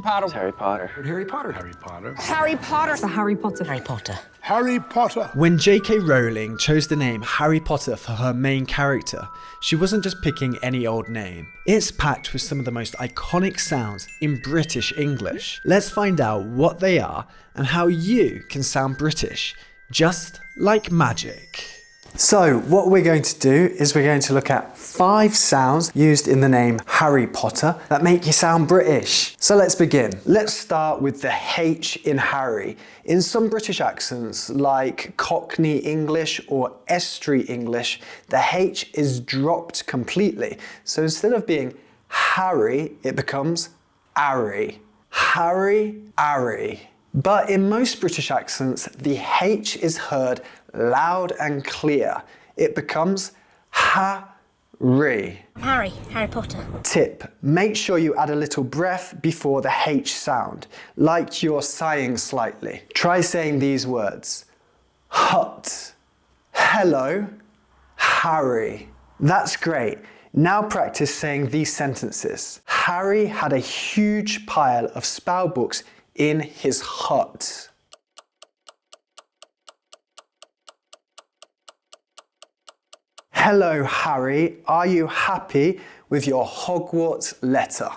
Harry Potter. Harry Potter. Harry Potter. Harry Potter. Harry Potter. The Harry Potter. Harry Potter. Harry Potter. When J.K. Rowling chose the name Harry Potter for her main character, she wasn't just picking any old name. It's packed with some of the most iconic sounds in British English. Let's find out what they are and how you can sound British, just like magic. So what we're going to do is we're going to look at 5 sounds used in the name Harry Potter that make you sound British. So let's begin. Let's start with the H in Harry. In some British accents like Cockney English or Estuary English, the H is dropped completely. So instead of being Harry, it becomes Arry. Harry, Arry. But in most British accents, the H is heard loud and clear. It becomes Ha-ree. Harry Potter. Tip: make sure you add a little breath before the H sound, like you're sighing slightly. Try saying these words: hut, hello, Harry. That's great. Now practice saying these sentences. Harry had a huge pile of spell books in his hut. Hello, Harry. Are you happy with your Hogwarts letter?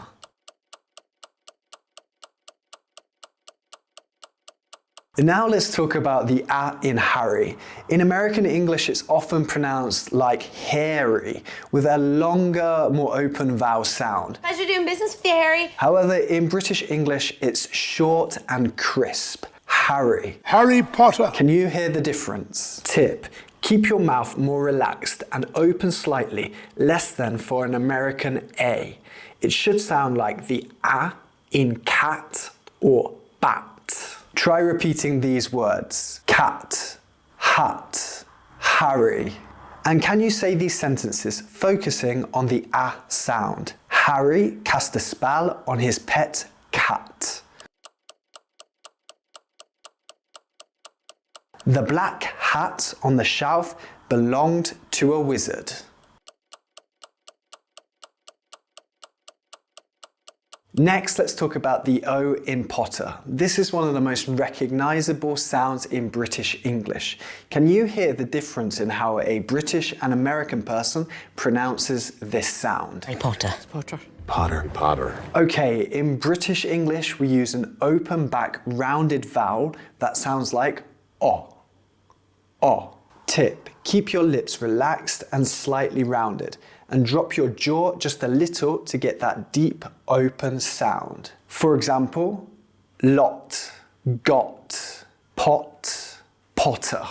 Now let's talk about the A in Harry. In American English, it's often pronounced like hairy, with a longer, more open vowel sound. Pleasure doing business with you, Harry. However, in British English, it's short and crisp. Harry. Harry Potter. Can you hear the difference? Tip: keep your mouth more relaxed and open slightly, less than for an American A. It should sound like the A in cat or bat. Try repeating these words: cat, hat, Harry. And can you say these sentences focusing on the A sound? Harry cast a spell on his pet cat. The black hat on the shelf belonged to a wizard. Next, let's talk about the O in Potter. This is one of the most recognisable sounds in British English. Can you hear the difference in how a British and American person pronounces this sound? Harry Potter. Potter. Potter. Okay, in British English, we use an open back rounded vowel that sounds like O. O. Tip: keep your lips relaxed and slightly rounded, and drop your jaw just a little to get that deep open sound. For example, lot, got, pot, Potter.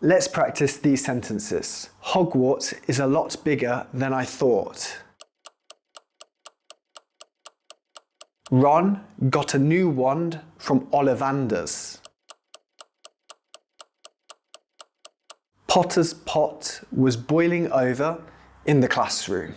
Let's practice these sentences. Hogwarts is a lot bigger than I thought. Ron got a new wand from Ollivanders. Potter's pot was boiling over in the classroom.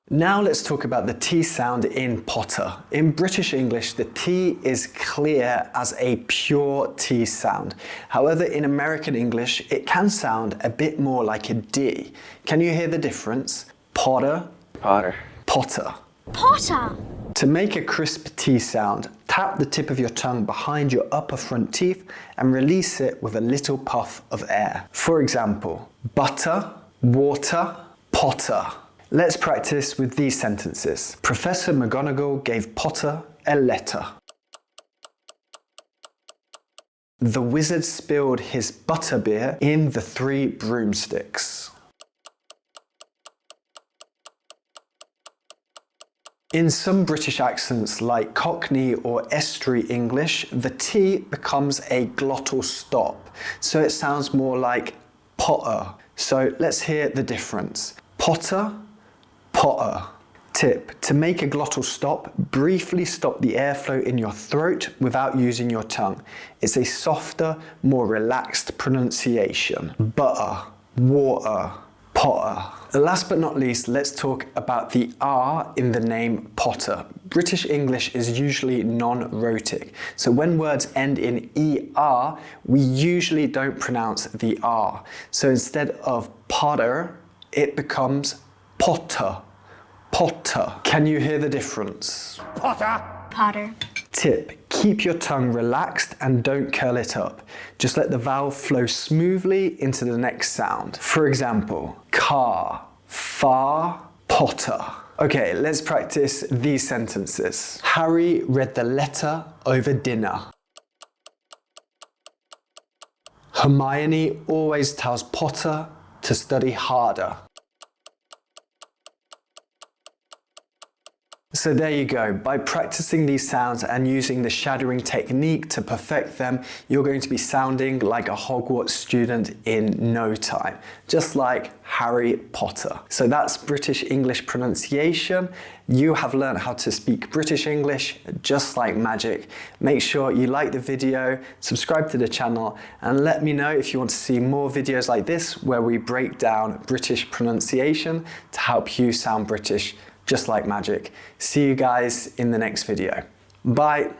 Now let's talk about the T sound in Potter. In British English, the T is clear as a pure T sound. However, in American English, it can sound a bit more like a D. Can you hear the difference? Potter, Potter. Potter. Potter. To make a crisp T sound, tap the tip of your tongue behind your upper front teeth and release it with a little puff of air. For example, butter, water, Potter. Let's practice with these sentences. Professor McGonagall gave Potter a letter. The wizard spilled his butterbeer in the 3 broomsticks. In some British accents like Cockney or Estuary English, the T becomes a glottal stop, so it sounds more like Potter. So let's hear the difference. Potter, Potter. Tip: to make a glottal stop, briefly stop the airflow in your throat without using your tongue. It's a softer, more relaxed pronunciation. Butter, water, Potter. Last but not least, let's talk about the R in the name Potter. British English is usually non-rhotic, so when words end in ER, we usually don't pronounce the R. So instead of Potter, it becomes Potter, Pot-tah. Can you hear the difference? Potter. Tip, keep your tongue relaxed and don't curl it up. Just let the vowel flow smoothly into the next sound. For example, car, far, potter. Okay, let's practice these sentences. Harry read the letter over dinner. Hermione always tells Potter to study harder. So there you go. By practicing these sounds and using the shadowing technique to perfect them, you're going to be sounding like a Hogwarts student in no time, just like Harry Potter. So that's British English pronunciation. You have learned how to speak British English just like magic. Make sure you like the video, subscribe to the channel, and let me know if you want to see more videos like this where we break down British pronunciation to help you sound British just like magic. See you guys in the next video. Bye.